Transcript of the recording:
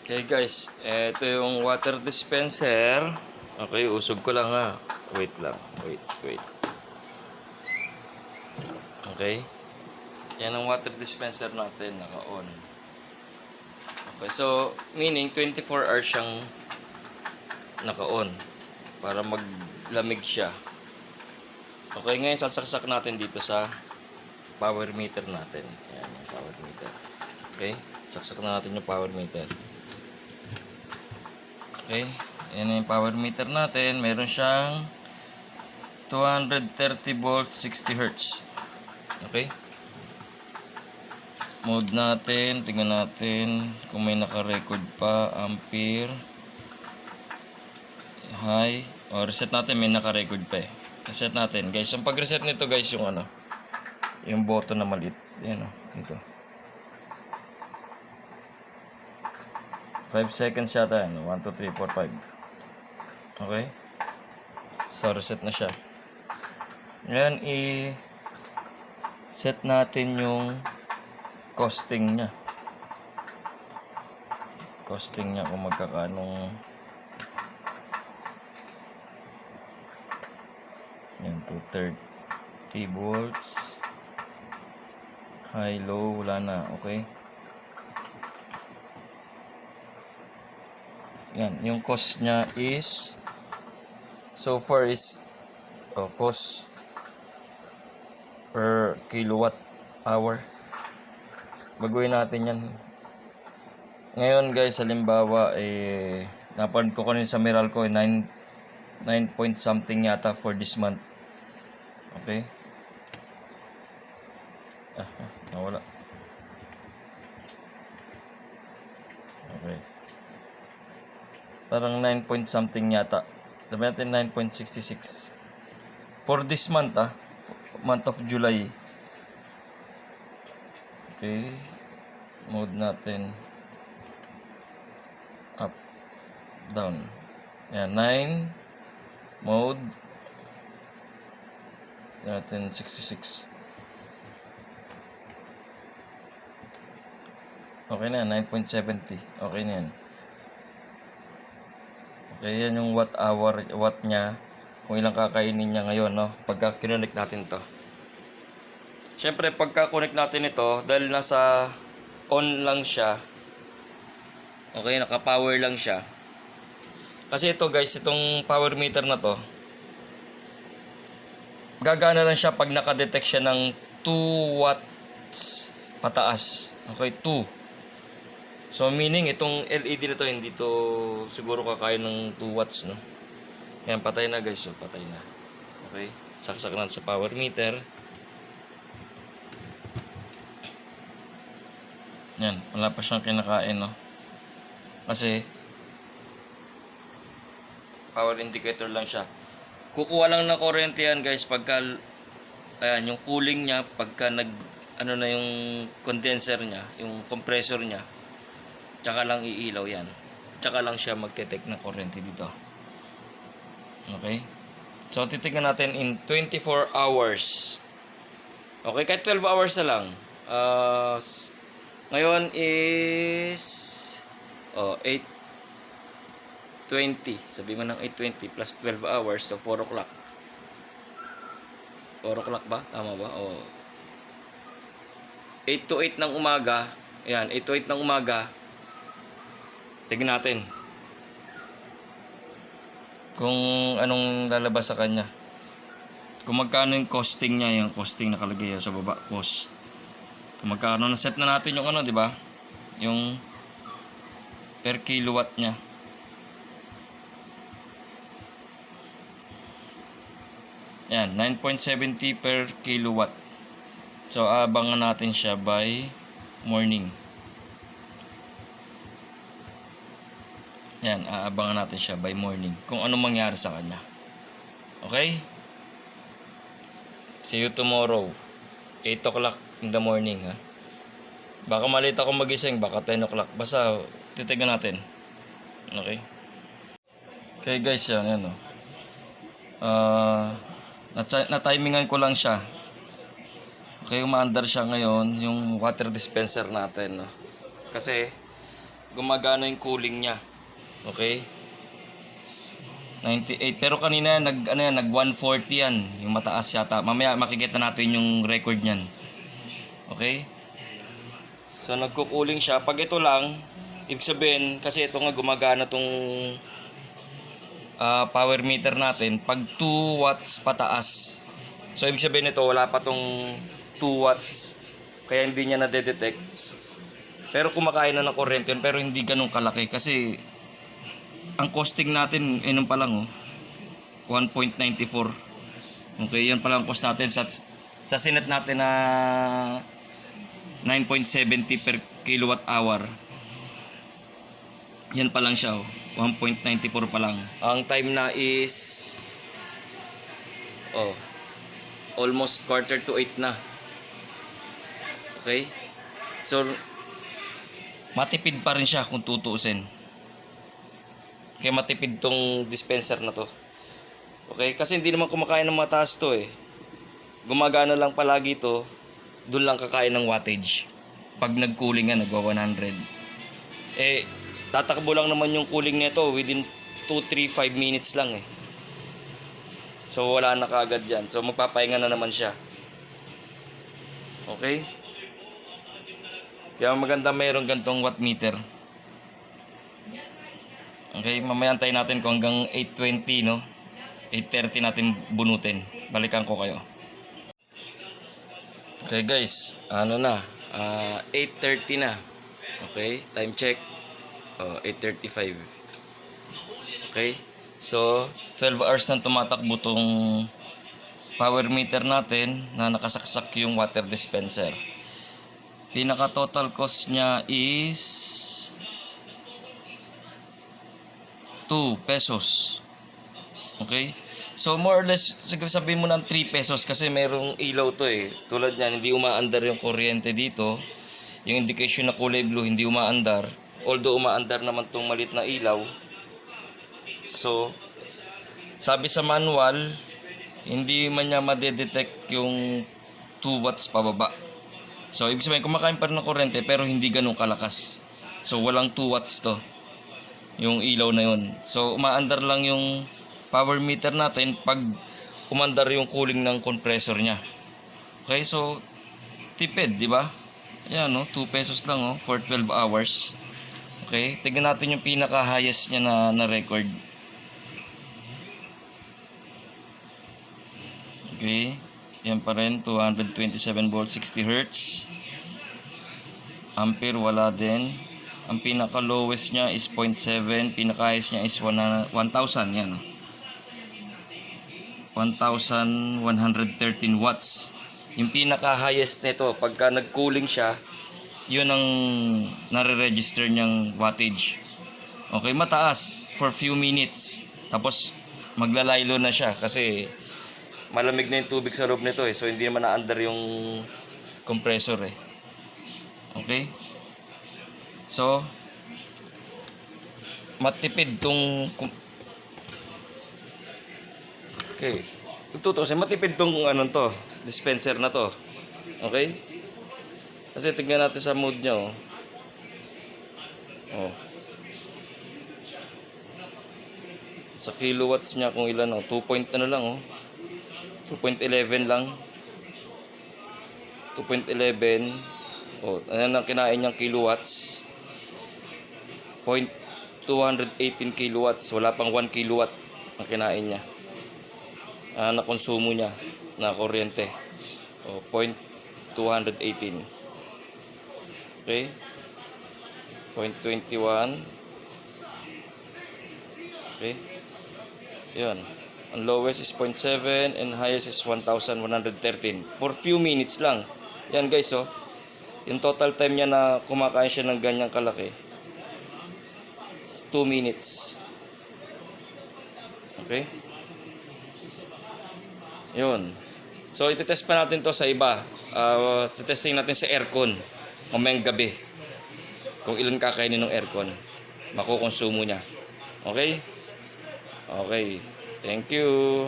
Okay guys, ito yung water dispenser. Okay, usog ko lang ha. Wait lang, wait. Okay. Yan ang water dispenser natin, naka-on. Okay, so meaning 24 hours siyang naka-on para maglamig siya. Okay, ngayon sasaksak natin dito sa power meter natin. Yan yung power meter. Okay, saksak na natin yung power meter. Okay, yan yung power meter natin. Meron siyang 230 volts, 60 hertz. Okay. Mode natin, tingnan natin kung may naka-record pa, ampere, high. O, reset natin, may naka-record pa eh. Reset natin. Guys, yung pag-reset nito guys, yung ano, yung button na maliit. Yan o, dito. 5 seconds yata yan. 1, 2, 3, 4, 5. Okay. So, reset na siya. Ngayon, i-set natin yung costing niya. Costing niya kung magkakanong yan, 230 volts. High, low, wala na. Okay. Yan, yung cost niya is so far is cost per kilowatt hour. Baguhin natin yan. Ngayon guys, halimbawa napanood ko kanina sa Meralco 9 point something yata for this month. Okay. Nawala. Okay. Parang 9 point something yata. Sabi natin 9.66 for this month, month of July. Okay, mode natin up, down. Yan, 9 mode natin 66. Okay na, 9.70. Okay na yan. Okay, yan yung watt hour, watt nya, kung ilang kakainin niya ngayon, no? Pagka kinonect natin to. Siyempre, pagka-connect natin ito, dahil nasa on lang siya, okay, naka-power lang siya. Kasi ito guys, itong power meter na to, gagana lang siya pag nakadetect siya ng 2 watts pataas. Okay, 2. So, meaning, itong LED na to, hindi to siguro kakaya ng 2 watts, no? Yan, patay na guys, so patay na. Okay, saksak natin sa power meter. Yan, wala pa siyang kinakain, no? Kasi power indicator lang siya. Kukuha lang ng kuryente yan, guys, pagka ayan, yung cooling niya, pagka ano na yung condenser niya, yung compressor niya, tsaka lang iilaw yan. Tsaka lang siya magte-take ng kuryente dito. Okay? So, titignan natin in 24 hours. Okay, kahit 12 hours na lang. Ngayon is 8:20. Sabi mo ng 8:20 plus 12 hours, so 4 o'clock. 4 o'clock ba? Tama ba? 8 to 8 ng umaga. Ayan, 8 to 8 ng umaga. Tignan natin kung anong lalabas sa kanya. Kung magkano yung costing niya, yung costing nakalagay sa baba, cost. Kung magkano, na-set na natin yung ano, di ba? Yung per kilowatt niya. Yan, 9.70 per kilowatt. So, abangan natin siya by morning. Yan, aabangan natin siya by morning. Kung ano mangyari sa kanya. Okay? See you tomorrow. 8 o'clock in the morning, ha? Baka malita ako magising, baka 10 o'clock. Basta, titignan natin. Okay? Okay guys, yan, o. Na-timingan ko lang siya. Okay, umaandar siya ngayon, yung water dispenser natin, no? Kasi, gumagana yung cooling niya. Okay? 98. Pero kanina nag 140 yan, yung mataas yata. Mamaya makikita natin yung record niyan. Okay? So nagko-cooling siya. Pag ito lang, ibig sabihin kasi ito nga gumagana tong power meter natin pag 2 watts pataas. So ibig sabihin nito wala pa tong 2 watts. Kaya hindi niya na-detect. Pero kumakain na ng kuryente yun, pero hindi ganun kalaki kasi ang costing natin, yun pa lang 1.94. Okay, yan pa lang cost natin sa sinet natin na 9.70 per kilowatt hour. Yan pa lang siya 1.94 pa lang. Ang time na is almost 7:45 na. Okay? So matipid pa rin siya kung tutuusin. Kaya matipid tong dispenser na to. Okay? Kasi hindi naman kumakain ng mataas to eh. Gumagana lang palagi to. Doon lang kakain ng wattage. Pag nag-cooling nga, nagwa 100. Eh, tatakbo lang naman yung cooling nito within 2-3-5 minutes lang eh. So, wala na kaagad dyan. So, magpapahinga na naman siya. Okay? Kaya maganda mayroong gantong watt meter. Okay, mamaya antayin natin kung hanggang 8:20 no. 8:30 natin bunutin. Balikan ko kayo. Okay guys, 8:30 na. Okay, time check. 8:35. Okay. So, 12 hours na tumatakbo tong power meter natin na nakasaksak yung water dispenser. Pinaka total cost niya is 2 pesos. Okay? So more or less, sabihin mo ng 3 pesos kasi merong ilaw to eh. Tulad niyan, hindi umaandar yung kuryente dito. Yung indication na kulay blue, hindi umaandar. Although umaandar naman tong malit na ilaw. So, sabi sa manual, hindi man niya madedetect yung 2 watts pababa. So, ibig sabihin, kumakain pa rin ng kuryente pero hindi ganun kalakas. So, walang 2 watts to. Yung ilaw na yun. So, umaandar lang yung power meter natin pag umandar yung cooling ng compressor niya. Okay, so tipid, di ba? Yan, 2 pesos lang for 12 hours. Okay, tignan natin yung pinaka-highest niya na record. Okay, yan pa rin, 227 volts, 60 hertz. Ampere, wala din. Ang pinaka-lowest niya is 0.7, pinaka-highest niya is 1,000, yan. 1,113 watts. Yung pinaka-highest nito, pagka nag-cooling siya, yun ang nare-register niyang wattage. Okay, mataas for few minutes. Tapos, maglalaylo na siya kasi malamig na yung tubig sa loob nito eh. So, hindi naman na-under yung compressor eh. Okay? So, matipid tong matipid tong dispenser na to. Okay? Kasi tingnan natin sa mode niya Sa kilowatts niya kung ilan 2 point lang 2.11 lang. 2.11 ayan ang kinain niyang kilowatts. 0.218 kilowatts. Wala pang 1 kilowatt ang kinain niya. Na konsumo niya na kuryente. 0.218. Okay? 0.21. Okay? Yan. Ang lowest is 0.7 and highest is 1,113. For few minutes lang. Yan guys Yung total time niya na kumakain siya ng ganyang kalaki is 2 minutes. Okay? Yun. So, iti-test pa natin to sa iba. Testing natin sa aircon. Mamayang gabi. Kung ilan kakainin ng aircon. Makukonsumo niya. Okay? Okay. Thank you.